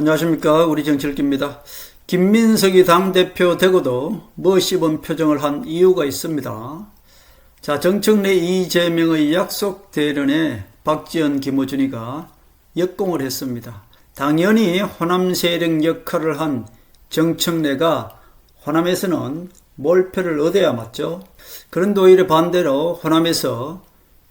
안녕하십니까. 우리 정칠기입니다. 김민석이 당대표 되고도 씹은 표정을 한 이유가 있습니다. 자, 정청래 이재명의 약속 대련에 박지원 김어준이가 역공을 했습니다. 당연히 호남 세력 역할을 한 정청래가 호남에서는 몰표를 얻어야 맞죠. 그런데 오히려 반대로 호남에서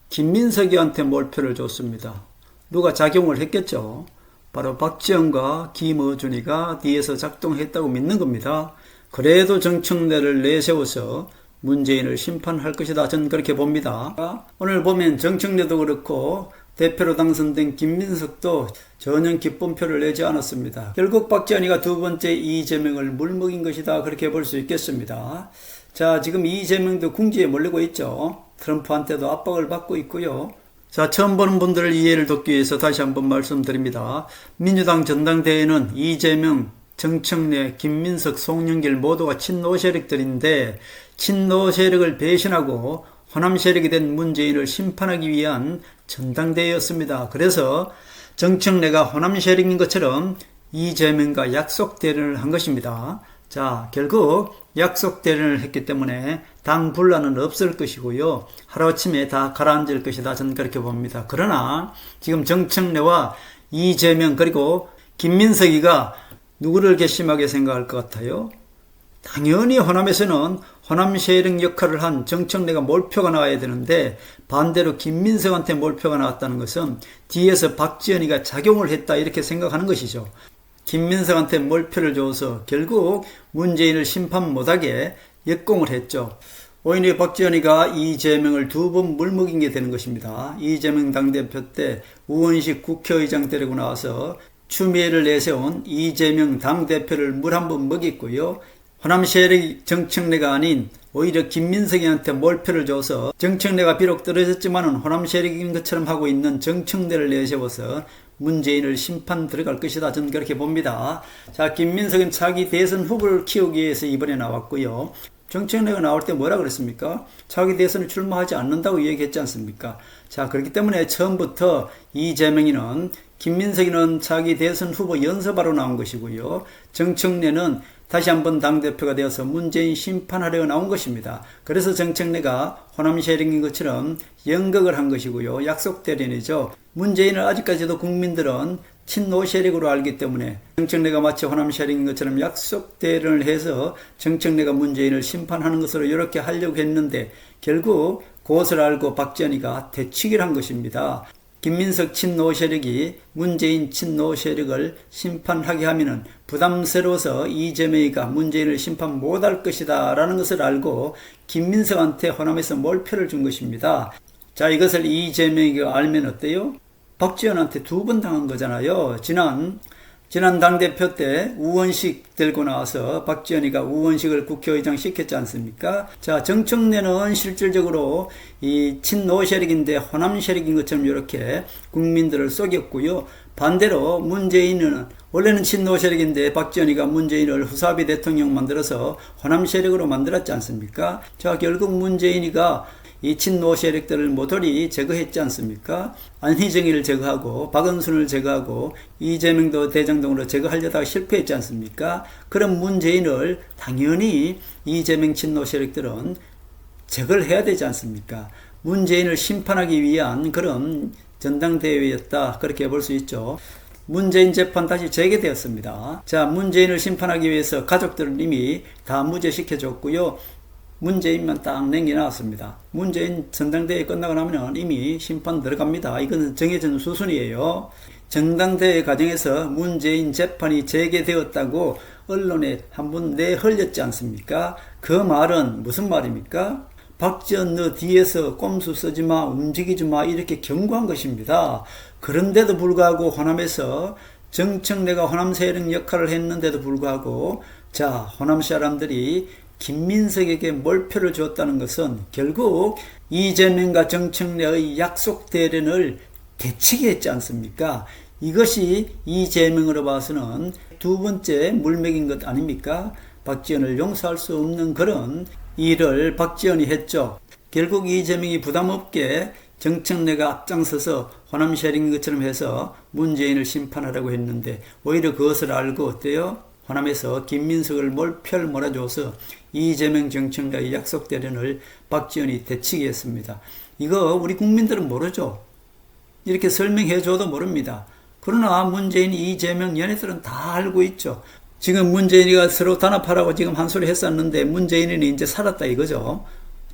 김민석이한테 몰표를 줬습니다. 누가 작용을 했겠죠. 바로 박지원과 김어준이가 뒤에서 작동했다고 믿는 겁니다. 그래도 정청래를 내세워서 문재인을 심판할 것이다. 저는 그렇게 봅니다. 오늘 보면 정청래도 그렇고 대표로 당선된 김민석도 전혀 기쁨표를 내지 않았습니다. 결국 박지원이가 두 번째 이재명을 물먹인 것이다. 그렇게 볼 수 있겠습니다. 자, 지금 이재명도 궁지에 몰리고 있죠. 트럼프한테도 압박을 받고 있고요. 자, 처음 보는 분들을 이해를 돕기 위해서 다시 한번 말씀드립니다. 민주당 전당대회는 이재명, 정청래, 김민석, 송영길 모두가 친노 세력들인데 친노 세력을 배신하고 호남 세력이 된 문재인을 심판하기 위한 전당대회였습니다. 그래서 정청래가 호남 세력인 것처럼 이재명과 약속 대련을 한 것입니다. 자, 결국 약속 대련을 했기 때문에 당 분란은 없을 것이고요. 하루아침에 다 가라앉을 것이다. 저는 그렇게 봅니다. 그러나 지금 정청래와 이재명 그리고 김민석이가 누구를 괘씸하게 생각할 것 같아요? 당연히 호남에서는 호남 세력 역할을 한 정청래가 몰표가 나와야 되는데 반대로 김민석한테 몰표가 나왔다는 것은 뒤에서 박지원이가 작용을 했다 이렇게 생각하는 것이죠. 김민석한테 몰표를 줘서 결국 문재인을 심판 못하게 역공을 했죠. 오히려 박지원이가 이재명을 두 번 물먹인 게 되는 것입니다. 이재명 당대표 때 우원식 국회의장 데리고 나와서 추미애를 내세운 이재명 당대표를 물 한 번 먹였고요. 호남 세력 정청래가 아닌 오히려 김민석이한테 몰표를 줘서 정청래가 비록 떨어졌지만 호남 세력인 것처럼 하고 있는 정청래를 내세워서 문재인을 심판 들어갈 것이다. 저는 그렇게 봅니다. 자, 김민석은 차기 대선 후보를 키우기 위해서 이번에 나왔고요. 정청래가 나올 때 뭐라 그랬습니까? 차기 대선에 출마하지 않는다고 얘기했지 않습니까? 자, 그렇기 때문에 처음부터 이재명이는 김민석이는 차기 대선 후보 연습하러 나온 것이고요. 정청래는 다시 한번 당대표가 되어서 문재인 심판하려 나온 것입니다. 그래서 정청래가 호남 세력인 것처럼 연극을 한 것이고요. 약속 대련이죠. 문재인을 아직까지도 국민들은 친노 세력으로 알기 때문에 정청래가 마치 호남 세력인 것처럼 약속 대련을 해서 정청래가 문재인을 심판하는 것으로 이렇게 하려고 했는데 결국 그것을 알고 박지원이가 대치기를 한 것입니다. 김민석 친노 세력이 문재인 친노 세력을 심판하게 하면은 부담스러워서 이재명이가 문재인을 심판 못할 것이다 라는 것을 알고 김민석한테 호남에서 몰표를 준 것입니다. 자, 이것을 이재명이가 알면 어때요? 박지원한테 두 번 당한 거잖아요. 지난 당대표 때 우원식 들고 나와서 박지원이가 우원식을 국회의장 시켰지 않습니까? 자, 정청래는 실질적으로 이 친노 세력인데 호남 세력인 것처럼 이렇게 국민들을 속였고요. 반대로 문재인은 원래는 친노 세력인데 박지원이가 문재인을 후사비 대통령 만들어서 호남 세력으로 만들었지 않습니까? 자, 결국 문재인이가 이 친노 세력들을 모조리 제거했지 않습니까? 안희정이를 제거하고 박은순을 제거하고 이재명도 대장동으로 제거하려다가 실패했지 않습니까? 그런 문재인을 당연히 이재명 친노 세력들은 제거를 해야 되지 않습니까? 문재인을 심판하기 위한 그런 전당대회였다. 그렇게 볼 수 있죠. 문재인 재판 다시 재개되었습니다. 자, 문재인을 심판하기 위해서 가족들을 이미 다 무죄시켜줬고요. 문재인만 딱 남겨놨습니다. 문재인 전당대회 끝나고 나면 이미 심판 들어갑니다. 이건 정해진 수순이에요. 전당대회 과정에서 문재인 재판이 재개되었다고 언론에 한번 내흘렸지 않습니까? 그 말은 무슨 말입니까? 박지원 너 뒤에서 꼼수 쓰지 마, 움직이지 마 이렇게 경고한 것입니다. 그런데도 불구하고 호남에서 정청래가 호남 세력 역할을 했는데도 불구하고 자, 호남 사람들이 김민석에게 몰표를 줬다는 것은 결국 이재명과 정청래의 약속 대련을 대치게 했지 않습니까? 이것이 이재명으로 봐서는 두 번째 물맥인 것 아닙니까? 박지원을 용서할 수 없는 그런 일을 박지원이 했죠. 결국 이재명이 부담없게 정청래가 앞장서서 호남 쉐어링 것처럼 해서 문재인을 심판하라고 했는데 오히려 그것을 알고 어때요? 호남에서 김민석을 몰표를 몰아줘서 이재명 정청래의 약속 대련을 박지원이 되치게 했습니다. 이거 우리 국민들은 모르죠. 이렇게 설명해줘도 모릅니다. 그러나 문재인, 이재명, 얘네들은 다 알고 있죠. 지금 문재인이가 서로 단합하라고 지금 한 소리 했었는데 문재인은 이제 살았다 이거죠.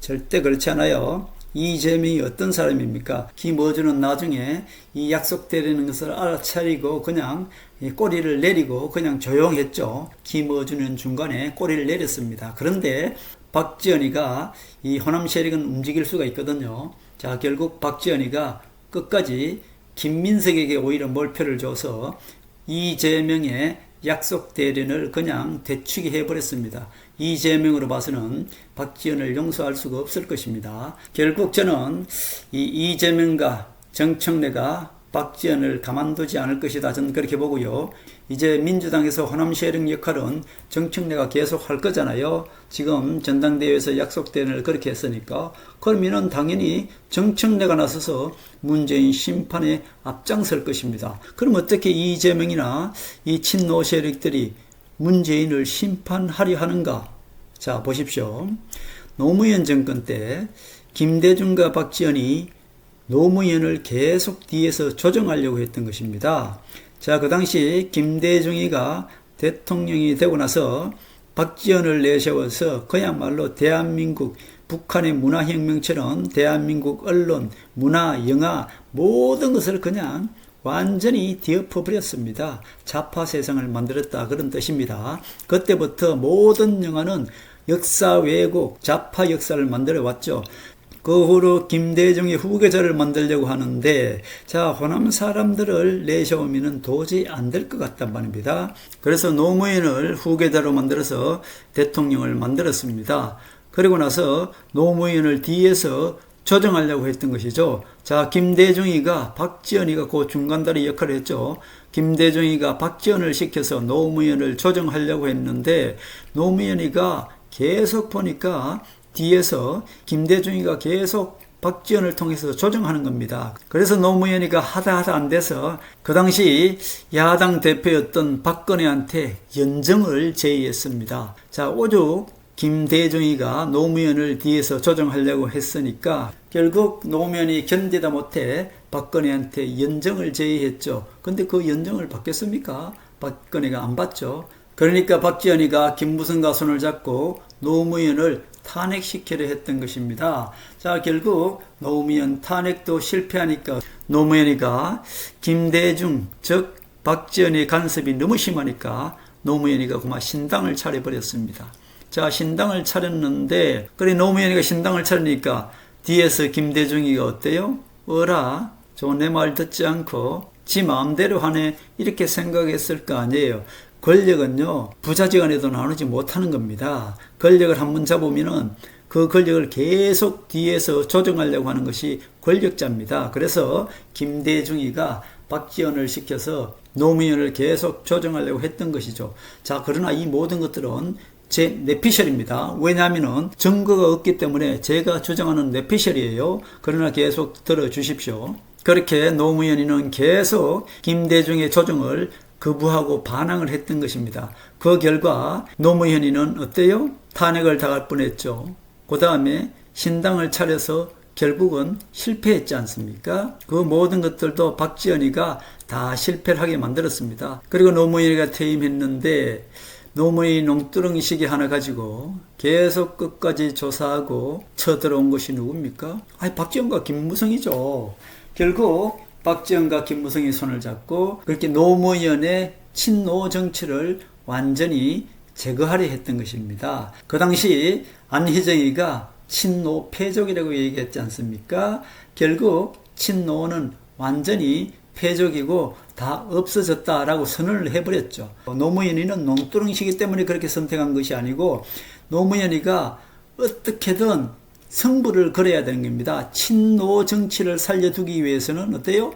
절대 그렇지 않아요. 이재명이 어떤 사람입니까? 김어준은 나중에 이 약속되는 것을 알아차리고 그냥 꼬리를 내리고 그냥 조용했죠. 김어준은 중간에 꼬리를 내렸습니다. 그런데 박지원이가 이 호남 세력은 움직일 수가 있거든요. 자, 결국 박지원이가 끝까지 김민석에게 오히려 몰표를 줘서 이재명의 약속 대련을 그냥 되치게 해버렸습니다. 이재명으로 봐서는 박지원을 용서할 수가 없을 것입니다. 결국 저는 이 이재명과 정청래가 박지원을 가만두지 않을 것이다. 저는 그렇게 보고요. 이제 민주당에서 호남 쉐어링 역할은 정청래가 계속 할 거잖아요. 지금 전당대회에서 약속대련을 그렇게 했으니까 그러면은 당연히 정청래가 나서서 문재인 심판에 앞장설 것입니다. 그럼 어떻게 이재명이나 이 친노 세력들이 문재인을 심판하려 하는가? 자, 보십시오. 노무현 정권 때 김대중과 박지원이 노무현을 계속 뒤에서 조정하려고 했던 것입니다. 자, 그 당시 김대중이가 대통령이 되고 나서 박지원을 내세워서 그야말로 대한민국 북한의 문화혁명처럼 대한민국 언론, 문화, 영화 모든 것을 그냥 완전히 뒤엎어버렸습니다. 좌파 세상을 만들었다 그런 뜻입니다. 그때부터 모든 영화는 역사 왜곡, 좌파 역사를 만들어 왔죠. 그 후로 김대중의 후계자를 만들려고 하는데 자, 호남 사람들을 내세우면 도저히 안 될 것 같단 말입니다. 그래서 노무현을 후계자로 만들어서 대통령을 만들었습니다. 그리고 나서 노무현을 뒤에서 조정하려고 했던 것이죠. 자, 김대중이가 박지원이가 그 중간다리 역할을 했죠. 김대중이가 박지원을 시켜서 노무현을 조정하려고 했는데 노무현이가 계속 보니까 뒤에서 김대중이가 계속 박지원을 통해서 조정하는 겁니다. 그래서 노무현이가 하다 안 돼서 그 당시 야당 대표였던 박근혜한테 연정을 제의했습니다. 자, 오죽 김대중이가 노무현을 뒤에서 조정하려고 했으니까 결국 노무현이 견디다 못해 박근혜한테 연정을 제의했죠. 근데 그 연정을 받겠습니까? 박근혜가 안 받죠. 그러니까 박지원이가 김무성과 손을 잡고 노무현을 탄핵시키려 했던 것입니다. 자, 결국 노무현 탄핵도 실패하니까 노무현이가 김대중 즉 박지원의 간섭이 너무 심하니까 노무현이가 그만 신당을 차려버렸습니다. 자, 신당을 차렸는데 그래 노무현이가 신당을 차리니까 뒤에서 김대중이가 어때요? 어라, 저 내 말 듣지 않고 지 마음대로 하네 이렇게 생각했을 거 아니에요. 권력은요 부자지간에도 나누지 못하는 겁니다. 권력을 한번 잡으면은 그 권력을 계속 뒤에서 조정하려고 하는 것이 권력자입니다. 그래서 김대중이가 박지원을 시켜서 노무현을 계속 조정하려고 했던 것이죠. 자, 그러나 이 모든 것들은 제 뇌피셜입니다. 왜냐하면 증거가 없기 때문에 제가 주장하는 뇌피셜이에요. 그러나 계속 들어주십시오. 그렇게 노무현이는 계속 김대중의 조정을 거부하고 반항을 했던 것입니다. 그 결과 노무현이는 어때요? 탄핵을 당할 뻔했죠. 그 다음에 신당을 차려서 결국은 실패했지 않습니까? 그 모든 것들도 박지원이가 다 실패를 하게 만들었습니다. 그리고 노무현이가 퇴임했는데 노무현이 농두렁이 시계 하나 가지고 계속 끝까지 조사하고 쳐들어온 것이 누굽니까? 박지원과 김무성이죠. 결국 박지원과 김무성이 손을 잡고 그렇게 노무현의 친노 정치를 완전히 제거하려 했던 것입니다. 그 당시 안희정이가 친노 패족이라고 얘기했지 않습니까? 결국 친노는 완전히 패족이고 다 없어졌다라고 선언을 해버렸죠. 노무현이는 농두렁이시기 때문에 그렇게 선택한 것이 아니고 노무현이가 어떻게든 승부를 걸어야 되는 겁니다. 친노 정치를 살려두기 위해서는 어때요?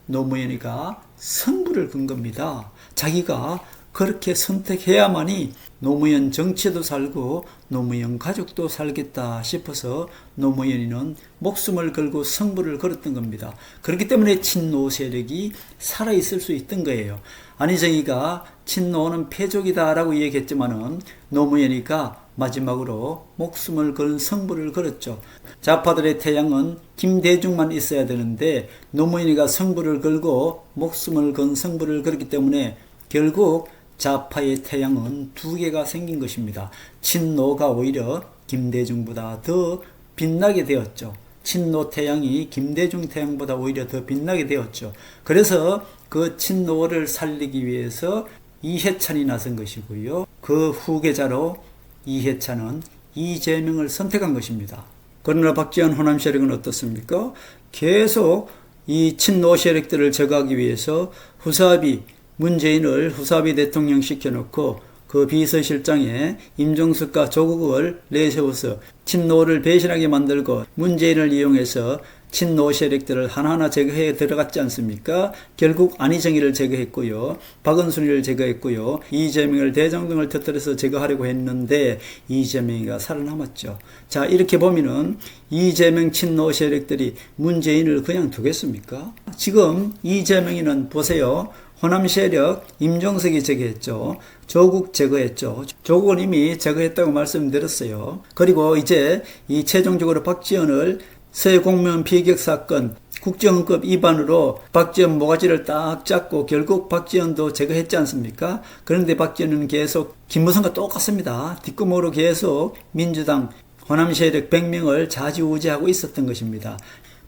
노무현이가 승부를 건 겁니다. 자기가 그렇게 선택해야만이 노무현 정치도 살고 노무현 가족도 살겠다 싶어서 노무현이는 목숨을 걸고 승부를 걸었던 겁니다. 그렇기 때문에 친노 세력이 살아있을 수 있던 거예요. 안희정이가 친노는 패족이다 라고 얘기했지만은 노무현이가 마지막으로 목숨을 건 승부를 걸었죠. 좌파들의 태양은 김대중만 있어야 되는데 노무현이가 승부를 걸고 목숨을 건 승부를 걸었기 때문에 결국 좌파의 태양은 두 개가 생긴 것입니다. 친노가 오히려 김대중보다 더 빛나게 되었죠. 친노 태양이 김대중 태양보다 오히려 더 빛나게 되었죠. 그래서 그 친노를 살리기 위해서 이해찬이 나선 것이고요. 그 후계자로 이해찬은 이재명을 선택한 것입니다. 그러나 박지원 호남 세력은 어떻습니까? 계속 이 친노 세력들을 제거하기 위해서 후사비 문재인을 후사비 대통령 시켜놓고 그 비서실장에 임종석과 조국을 내세워서 친노를 배신하게 만들고 문재인을 이용해서 친노 세력들을 하나하나 제거해 들어갔지 않습니까? 결국 안희정이를 제거했고요. 박은순이를 제거했고요. 이재명을 대장동을 터뜨려서 제거하려고 했는데 이재명이가 살아남았죠. 자, 이렇게 보면은 이재명 친노 세력들이 문재인을 그냥 두겠습니까? 지금 이재명이는 보세요. 호남 세력 임종석이 제거했죠. 조국 제거했죠. 조국은 이미 제거했다고 말씀드렸어요. 그리고 이제 이 최종적으로 박지원을 새 공무원 비격 사건 국정원법 위반으로 박지원 모가지를 딱 잡고 결국 박지원도 제거했지 않습니까? 그런데 박지원은 계속 김무성과 똑같습니다. 뒷구멍으로 계속 민주당 호남 세력 100명을 좌지우지하고 있었던 것입니다.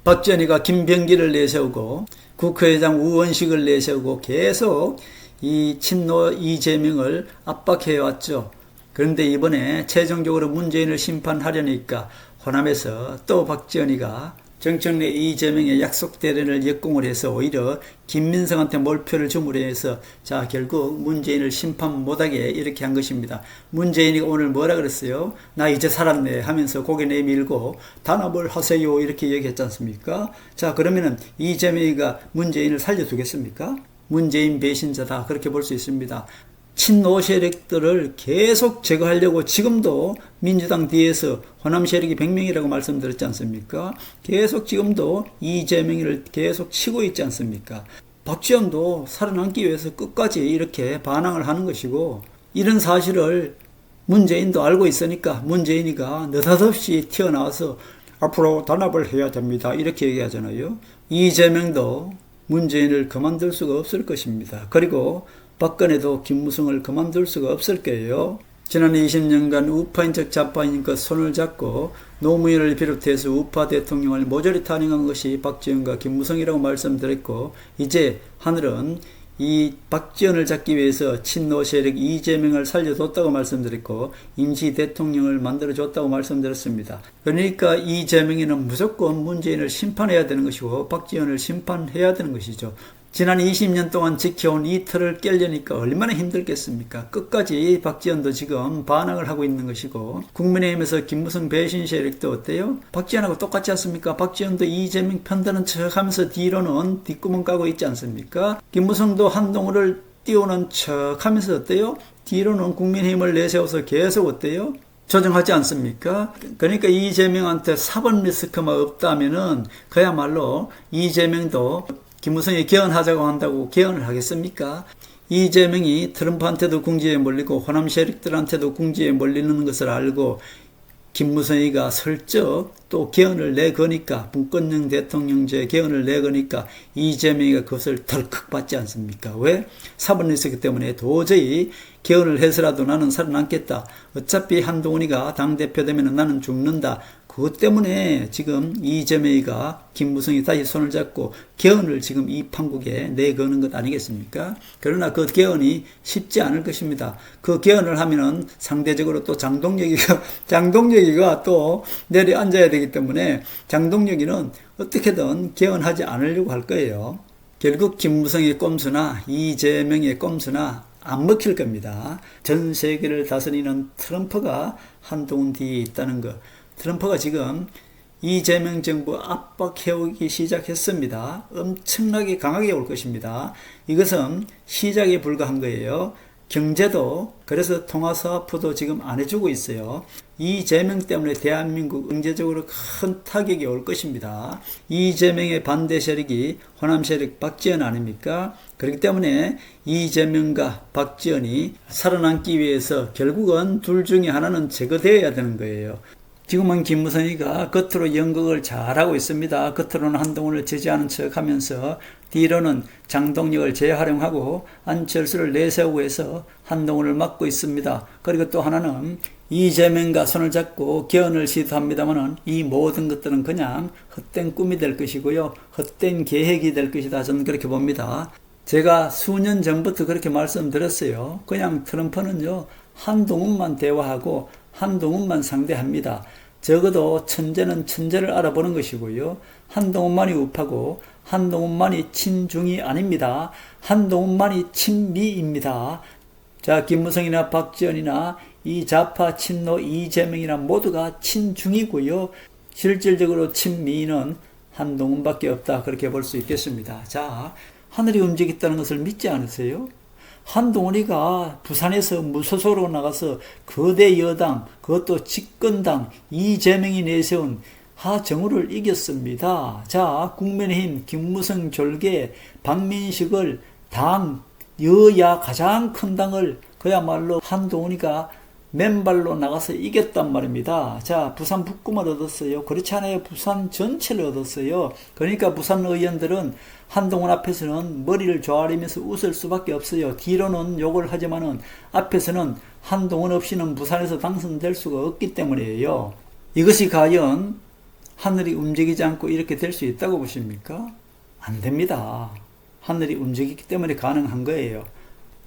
박지원이가 김병기를 내세우고 국회의장 우원식을 내세우고 계속 이 친노 이재명을 압박해왔죠. 그런데 이번에 최종적으로 문재인을 심판하려니까 호남에서 또 박지원이가 정청래 이재명의 약속 대련을 역공을 해서 오히려 김민성한테 몰표를 주므로 해서 자 결국 문재인을 심판 못하게 이렇게 한 것입니다. 문재인이 오늘 뭐라 그랬어요? 나 이제 살았네 하면서 고개 내밀고 단합을 하세요 이렇게 얘기했지 않습니까? 자 그러면은 이재명이가 문재인을 살려두겠습니까? 문재인 배신자다 그렇게 볼 수 있습니다. 친노 세력들을 계속 제거하려고 지금도 민주당 뒤에서 호남 세력이 100명이라고 말씀드렸지 않습니까? 계속 지금도 이재명을 계속 치고 있지 않습니까? 박지원도 살아남기 위해서 끝까지 이렇게 반항을 하는 것이고 이런 사실을 문재인도 알고 있으니까 문재인이가 느닷없이 튀어나와서 앞으로 단합을 해야 됩니다. 이렇게 얘기하잖아요. 이재명도 문재인을 그만둘 수가 없을 것입니다. 그리고 박근혜도 김무성을 그만둘 수가 없을 거예요. 지난 20년간 우파인적 좌파인적 손을 잡고 노무현을 비롯해서 우파 대통령을 모조리 탄핵한 것이 박지원과 김무성이라고 말씀드렸고 이제 하늘은 이 박지원을 잡기 위해서 친노 세력 이재명을 살려줬다고 말씀드렸고 임시 대통령을 만들어줬다고 말씀드렸습니다. 그러니까 이재명이는 무조건 문재인을 심판해야 되는 것이고 박지원을 심판해야 되는 것이죠. 지난 20년 동안 지켜온 이 틀을 깨려니까 얼마나 힘들겠습니까? 끝까지 박지원도 지금 반항을 하고 있는 것이고 국민의힘에서 김무성 배신 세력도 어때요? 박지원하고 똑같지 않습니까? 박지원도 이재명 편드는 척하면서 뒤로는 뒷구멍 까고 있지 않습니까? 김무성도 한동훈을 띄우는 척하면서 어때요? 뒤로는 국민의힘을 내세워서 계속 어때요? 조정하지 않습니까? 그러니까 이재명한테 사법 리스크만 없다면은 그야말로 이재명도 김무성이 개헌하자고 한다고 개헌을 하겠습니까? 이재명이 트럼프한테도 궁지에 몰리고 호남 세력들한테도 궁지에 몰리는 것을 알고 김무성이가 슬쩍 또 개헌을 내거니까 문건영 대통령제 개헌을 내거니까 이재명이가 그것을 덜컥 받지 않습니까? 왜? 사법 리스크 때문에 도저히 개헌을 해서라도 나는 살아남겠다. 어차피 한동훈이가 당대표 되면 나는 죽는다. 그것 때문에 지금 이재명이가 김무성이 다시 손을 잡고 개헌을 지금 이 판국에 내거는 것 아니겠습니까? 그러나 그 개헌이 쉽지 않을 것입니다. 그 개헌을 하면은 상대적으로 또 장동혁이가 또 내려앉아야 되기 때문에 장동혁이는 어떻게든 개헌하지 않으려고 할 거예요. 결국 김무성의 꼼수나 이재명의 꼼수나 안 먹힐 겁니다. 전 세계를 다스리는 트럼프가 한동훈 뒤에 있다는 것. 트럼프가 지금 이재명 정부 압박해오기 시작했습니다. 엄청나게 강하게 올 것입니다. 이것은 시작에 불과한 거예요. 경제도 그래서 통화사업부도 지금 안 해주고 있어요. 이재명 때문에 대한민국 경제적으로 큰 타격이 올 것입니다. 이재명의 반대 세력이 호남 세력 박지원 아닙니까? 그렇기 때문에 이재명과 박지원이 살아남기 위해서 결국은 둘 중에 하나는 제거되어야 되는 거예요. 지금은 김무성이가 겉으로 연극을 잘하고 있습니다. 겉으로는 한동훈을 지지하는 척하면서 뒤로는 장동혁을 재활용하고 안철수를 내세우고 해서 한동훈을 막고 있습니다. 그리고 또 하나는 이재명과 손을 잡고 개헌을 시도합니다마는 이 모든 것들은 그냥 헛된 꿈이 될 것이고요. 헛된 계획이 될 것이다. 저는 그렇게 봅니다. 제가 수년 전부터 그렇게 말씀드렸어요. 그냥 트럼프는요, 한동훈만 대화하고 한동훈만 상대합니다. 적어도 천재는 천재를 알아보는 것이고요. 한동훈만이 우파고 한동훈만이 친중이 아닙니다. 한동훈만이 친미입니다. 자, 김무성이나 박지원이나 이 좌파 친노 이재명이나 모두가 친중이고요. 실질적으로 친미는 한동훈밖에 없다. 그렇게 볼 수 있겠습니다. 자, 하늘이 움직였다는 것을 믿지 않으세요? 한동훈이가 부산에서 무소속으로 나가서 거대 여당, 그것도 집권당 이재명이 내세운 하정우를 이겼습니다. 자, 국민의힘 김무성 졸개 박민식을 당 여야 가장 큰 당을 그야말로 한동훈이가 맨발로 나가서 이겼단 말입니다. 자, 부산 북구만 얻었어요. 그렇지 않아요. 부산 전체를 얻었어요. 그러니까 부산 의원들은 한동훈 앞에서는 머리를 조아리면서 웃을 수밖에 없어요. 뒤로는 욕을 하지만은 앞에서는 한동훈 없이는 부산에서 당선될 수가 없기 때문이에요. 이것이 과연 하늘이 움직이지 않고 이렇게 될 수 있다고 보십니까? 안 됩니다. 하늘이 움직이기 때문에 가능한 거예요.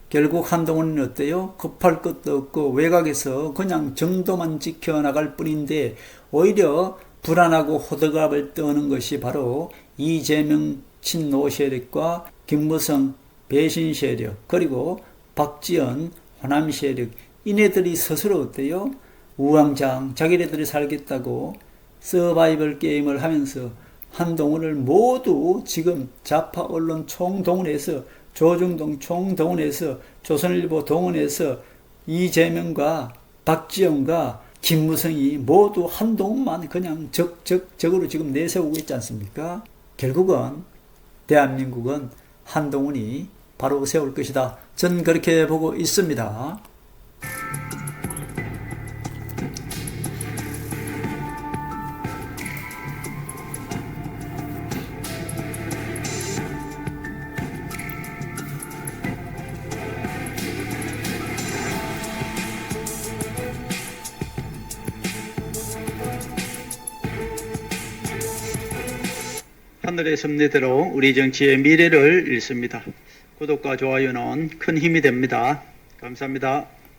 결국 한동훈은 어때요? 급할 것도 없고 외곽에서 그냥 정도만 지켜나갈 뿐인데 오히려 불안하고 호들갑을 떠는 것이 바로 이재명 친노 세력과 김무성 배신 세력 그리고 박지원 호남 세력 이네들이 스스로 어때요? 우왕좌왕 자기네들이 살겠다고 서바이벌 게임을 하면서 한동훈을 모두 지금 좌파 언론 총동원해서 조중동 총동원해서 조선일보 동원해서 이재명과 박지원과 김무성이 모두 한동훈만 그냥 적으로 지금 내세우고 있지 않습니까? 결국은 대한민국은 한동훈이 바로 세울 것이다. 전 그렇게 보고 있습니다. 하늘의 섭리대로 우리 정치의 미래를 읽습니다. 구독과 좋아요는 큰 힘이 됩니다. 감사합니다.